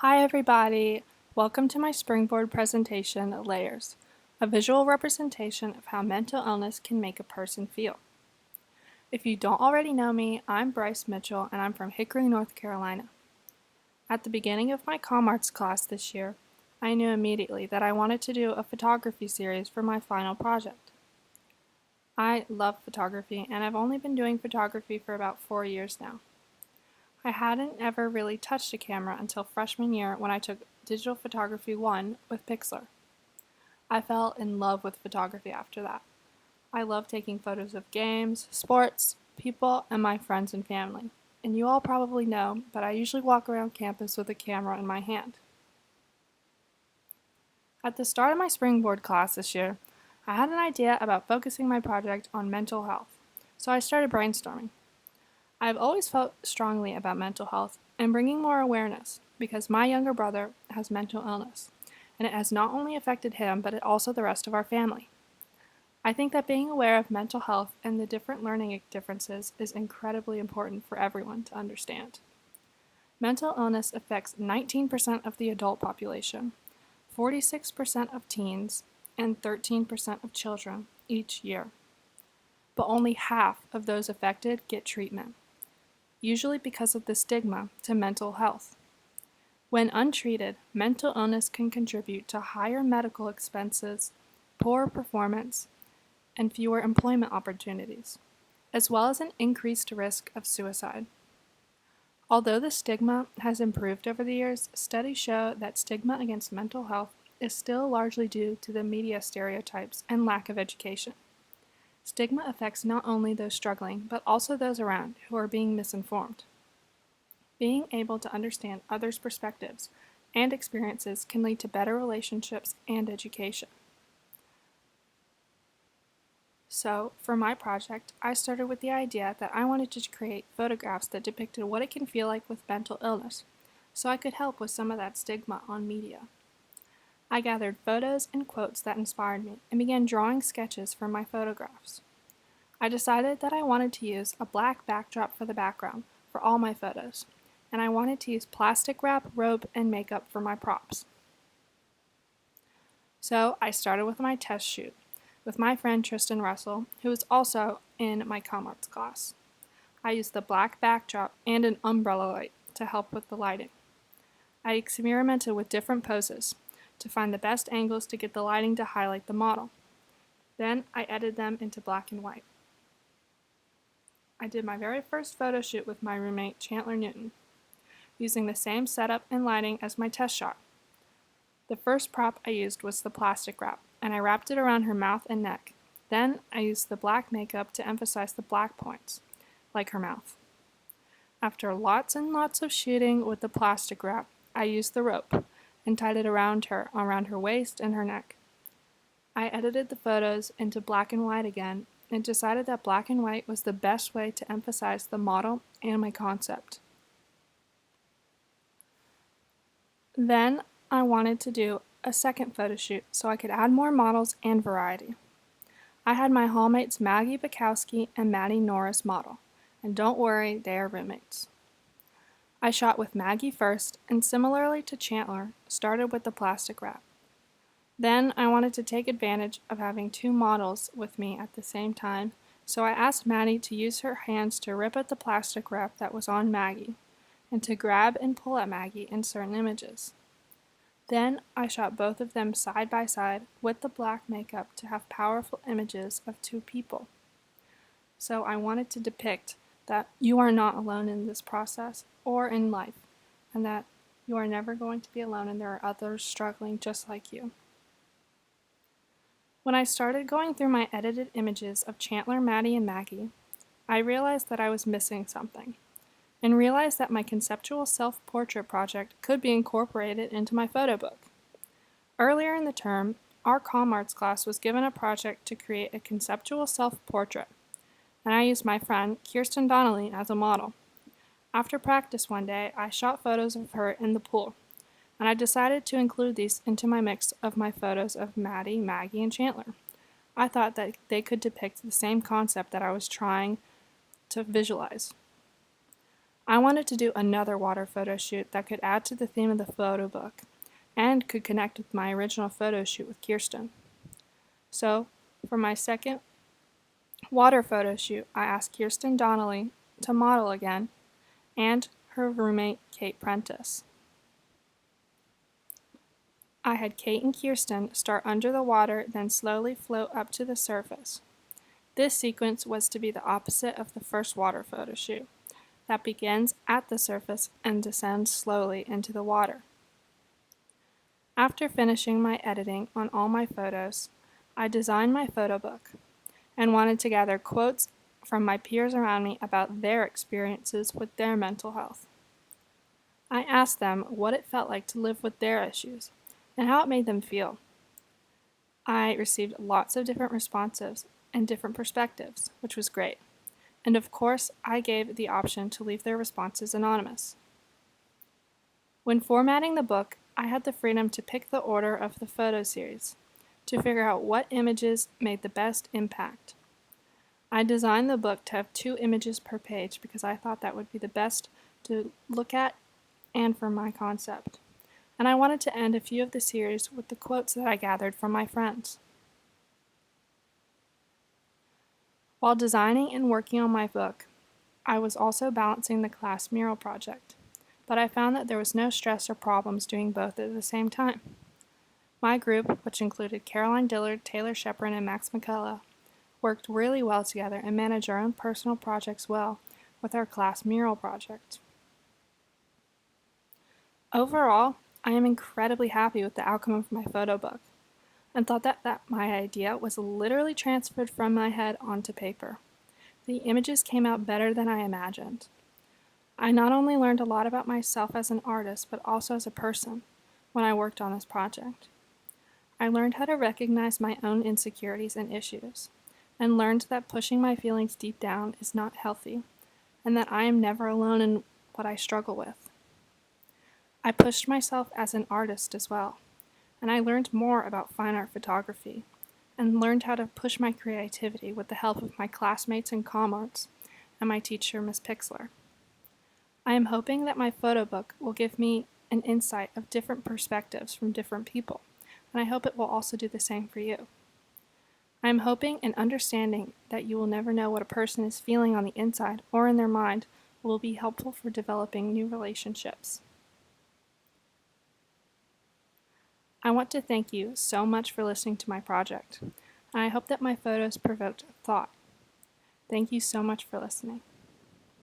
Hi everybody! Welcome to my Springboard presentation, Layers, a visual representation of how mental illness can make a person feel. If you don't already know me, I'm Bryce Mitchell and I'm from Hickory, North Carolina. At the beginning of my comm arts class this year, I knew immediately that I wanted to do a photography series for my final project. I love photography and I've only been doing photography for about 4 years now. I hadn't ever really touched a camera until freshman year when I took Digital Photography 1 with Pixlr. I fell in love with photography after that. I love taking photos of games, sports, people, and my friends and family. And you all probably know, but I usually walk around campus with a camera in my hand. At the start of my Springboard class this year, I had an idea about focusing my project on mental health, so I started brainstorming. I've always felt strongly about mental health and bringing more awareness because my younger brother has mental illness, and it has not only affected him but also the rest of our family. I think that being aware of mental health and the different learning differences is incredibly important for everyone to understand. Mental illness affects 19% of the adult population, 46% of teens, and 13% of children each year. But only half of those affected get treatment, usually because of the stigma to mental health. When untreated, mental illness can contribute to higher medical expenses, poor performance, and fewer employment opportunities, as well as an increased risk of suicide. Although the stigma has improved over the years, studies show that stigma against mental health is still largely due to the media stereotypes and lack of education. Stigma affects not only those struggling, but also those around who are being misinformed. Being able to understand others' perspectives and experiences can lead to better relationships and education. So, for my project, I started with the idea that I wanted to create photographs that depicted what it can feel like with mental illness, so I could help with some of that stigma on media. I gathered photos and quotes that inspired me and began drawing sketches for my photographs. I decided that I wanted to use a black backdrop for the background for all my photos, and I wanted to use plastic wrap, rope, and makeup for my props. So I started with my test shoot with my friend Tristan Russell, who is also in my comm arts class. I used the black backdrop and an umbrella light to help with the lighting. I experimented with different poses to find the best angles to get the lighting to highlight the model. Then I edited them into black and white. I did my very first photo shoot with my roommate Chandler Newton, using the same setup and lighting as my test shot. The first prop I used was the plastic wrap, and I wrapped it around her mouth and neck. Then I used the black makeup to emphasize the black points, like her mouth. After lots and lots of shooting with the plastic wrap, I used the rope and tied it around her waist and her neck. I edited the photos into black and white again and decided that black and white was the best way to emphasize the model and my concept. Then I wanted to do a second photo shoot so I could add more models and variety. I had my hallmates Maggie Bukowski and Maddie Norris model, and don't worry, they are roommates. I shot with Maggie first, and similarly to Chandler, started with the plastic wrap. Then I wanted to take advantage of having two models with me at the same time, so I asked Maddie to use her hands to rip at the plastic wrap that was on Maggie, and to grab and pull at Maggie in certain images. Then I shot both of them side by side with the black makeup to have powerful images of two people. So I wanted to depict that you are not alone in this process or in life, and that you are never going to be alone and there are others struggling just like you. When I started going through my edited images of Chandler, Maddie, and Maggie, I realized that I was missing something, and realized that my conceptual self-portrait project could be incorporated into my photo book. Earlier in the term, our comm arts class was given a project to create a conceptual self-portrait, and I used my friend Kirsten Donnelly as a model. After practice one day, I shot photos of her in the pool, and I decided to include these into my mix of my photos of Maddie, Maggie, and Chandler. I thought that they could depict the same concept that I was trying to visualize. I wanted to do another water photo shoot that could add to the theme of the photo book and could connect with my original photo shoot with Kirsten. So, for my second water photo shoot, I asked Kirsten Donnelly to model again and her roommate Kate Prentice. I had Kate and Kirsten start under the water, then slowly float up to the surface. This sequence was to be the opposite of the first water photo shoot, that begins at the surface and descends slowly into the water. After finishing my editing on all my photos, I designed my photo book and wanted to gather quotes from my peers around me about their experiences with their mental health. I asked them what it felt like to live with their issues and how it made them feel. I received lots of different responses and different perspectives, which was great. And of course, I gave the option to leave their responses anonymous. When formatting the book, I had the freedom to pick the order of the photo series, to figure out what images made the best impact. I designed the book to have 2 images per page because I thought that would be the best to look at and for my concept. And I wanted to end a few of the series with the quotes that I gathered from my friends. While designing and working on my book, I was also balancing the class mural project, but I found that there was no stress or problems doing both at the same time. My group, which included Caroline Dillard, Taylor Shepard, and Max McCullough, worked really well together and managed our own personal projects well with our class mural project. Overall, I am incredibly happy with the outcome of my photo book and thought that my idea was literally transferred from my head onto paper. The images came out better than I imagined. I not only learned a lot about myself as an artist, but also as a person when I worked on this project. I learned how to recognize my own insecurities and issues, and learned that pushing my feelings deep down is not healthy, and that I am never alone in what I struggle with. I pushed myself as an artist as well, and I learned more about fine art photography, and learned how to push my creativity with the help of my classmates in Comm Arts and my teacher, Miss Pixler. I am hoping that my photo book will give me an insight of different perspectives from different people, and I hope it will also do the same for you. I am hoping and understanding that you will never know what a person is feeling on the inside or in their mind will be helpful for developing new relationships. I want to thank you so much for listening to my project, and I hope that my photos provoked thought. Thank you so much for listening.